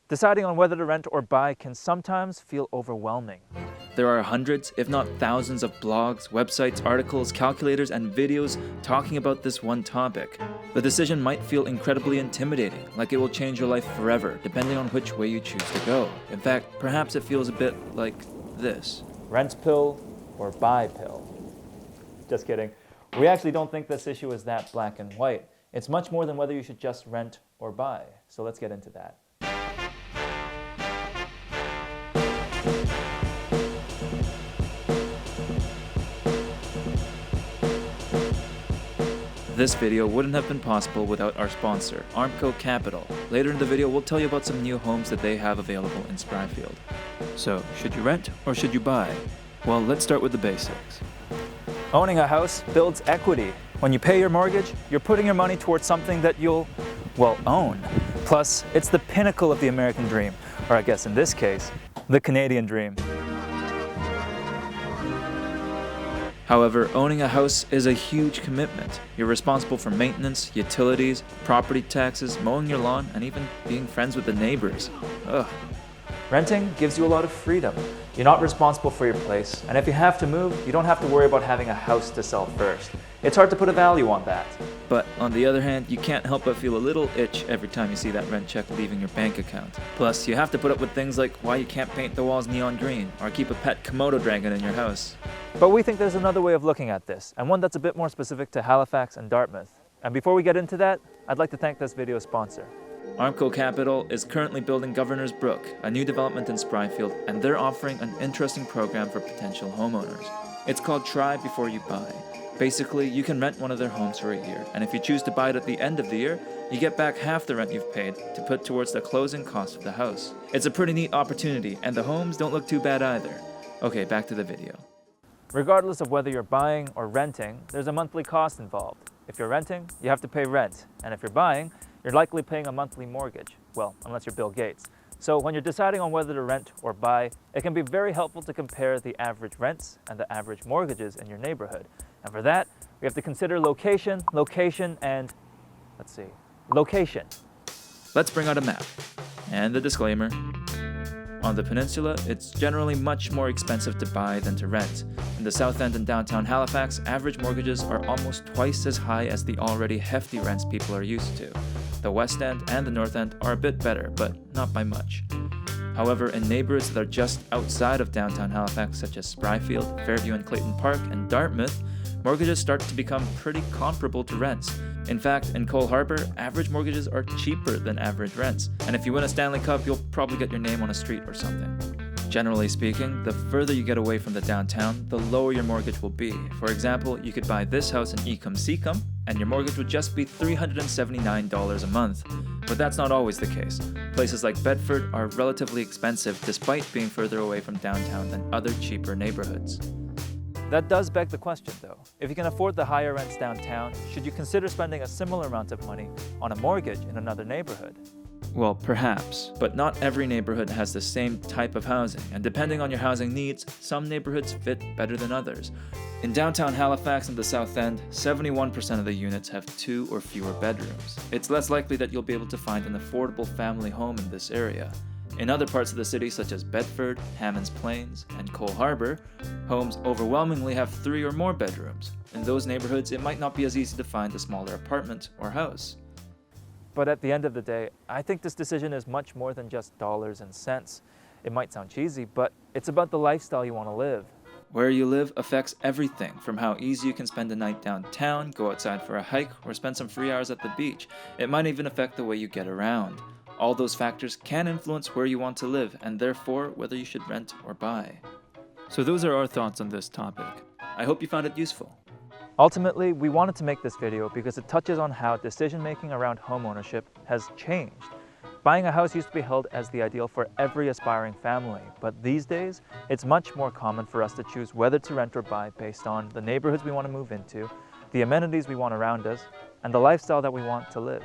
Deciding on whether to rent or buy can sometimes feel overwhelming. There are hundreds, if not thousands, of blogs, websites, articles, calculators, and videos talking about this one topic. The decision might feel incredibly intimidating, like it will change your life forever, depending on which way you choose to go. In fact, perhaps it feels a bit like this. Rent pill or buy pill? Just kidding. We actually don't think this issue is that black and white. It's much more than whether you should just rent or buy. So let's get into that. This video wouldn't have been possible without our sponsor, Armco Capital. Later in the video, we'll tell you about some new homes that they have available in Spryfield. So, should you rent or should you buy? Well, let's start with the basics. Owning a house builds equity. When you pay your mortgage, you're putting your money towards something that you'll, well, own. Plus, it's the pinnacle of the American dream, or I guess in this case, the Canadian dream. However, owning a house is a huge commitment. You're responsible for maintenance, utilities, property taxes, mowing your lawn, and even being friends with the neighbors. Ugh. Renting gives you a lot of freedom. You're not responsible for your place, and if you have to move, you don't have to worry about having a house to sell first. It's hard to put a value on that. But on the other hand, you can't help but feel a little itch every time you see that rent check leaving your bank account. Plus, you have to put up with things like why you can't paint the walls neon green, or keep a pet Komodo dragon in your house. But we think there's another way of looking at this, and one that's a bit more specific to Halifax and Dartmouth. And before we get into that, I'd like to thank this video's sponsor. Armco Capital is currently building Governor's Brook, a new development in Spryfield, and they're offering an interesting program for potential homeowners. It's called Try Before You Buy. Basically, you can rent one of their homes for a year, and if you choose to buy it at the end of the year, you get back half the rent you've paid to put towards the closing cost of the house. It's a pretty neat opportunity, and the homes don't look too bad either. Okay, back to the video. Regardless of whether you're buying or renting, there's a monthly cost involved. If you're renting, you have to pay rent, and if you're buying, you're likely paying a monthly mortgage. Well, unless you're Bill Gates. So when you're deciding on whether to rent or buy, it can be very helpful to compare the average rents and the average mortgages in your neighborhood. And for that, we have to consider location, and, location. Let's bring out a map. And the disclaimer. On the peninsula, it's generally much more expensive to buy than to rent. In the South End and downtown Halifax, average mortgages are almost twice as high as the already hefty rents people are used to. The West End and the North End are a bit better, but not by much. However, in neighborhoods that are just outside of downtown Halifax, such as Spryfield, Fairview and Clayton Park, and Dartmouth, mortgages start to become pretty comparable to rents. In fact, in Cole Harbour, average mortgages are cheaper than average rents, and if you win a Stanley Cup, you'll probably get your name on a street or something. Generally speaking, the further you get away from the downtown, the lower your mortgage will be. For example, you could buy this house in Ecum-Secum, and your mortgage would just be $379 a month. But that's not always the case. Places like Bedford are relatively expensive despite being further away from downtown than other cheaper neighborhoods. That does beg the question though. If you can afford the higher rents downtown, should you consider spending a similar amount of money on a mortgage in another neighborhood? Well, perhaps, but not every neighborhood has the same type of housing, and depending on your housing needs, some neighborhoods fit better than others. In downtown Halifax and the South End, 71% of the units have 2 or fewer bedrooms. It's less likely that you'll be able to find an affordable family home in this area. In other parts of the city, such as Bedford, Hammonds Plains, and Cole Harbour, homes overwhelmingly have 3 or more bedrooms. In those neighborhoods, it might not be as easy to find a smaller apartment or house. But at the end of the day, I think this decision is much more than just dollars and cents. It might sound cheesy, but it's about the lifestyle you want to live. Where you live affects everything, from how easy you can spend a night downtown, go outside for a hike, or spend some free hours at the beach. It might even affect the way you get around. All those factors can influence where you want to live, and therefore whether you should rent or buy. So those are our thoughts on this topic. I hope you found it useful. Ultimately, we wanted to make this video because it touches on how decision-making around homeownership has changed. Buying a house used to be held as the ideal for every aspiring family, but these days, it's much more common for us to choose whether to rent or buy based on the neighborhoods we want to move into, the amenities we want around us, and the lifestyle that we want to live.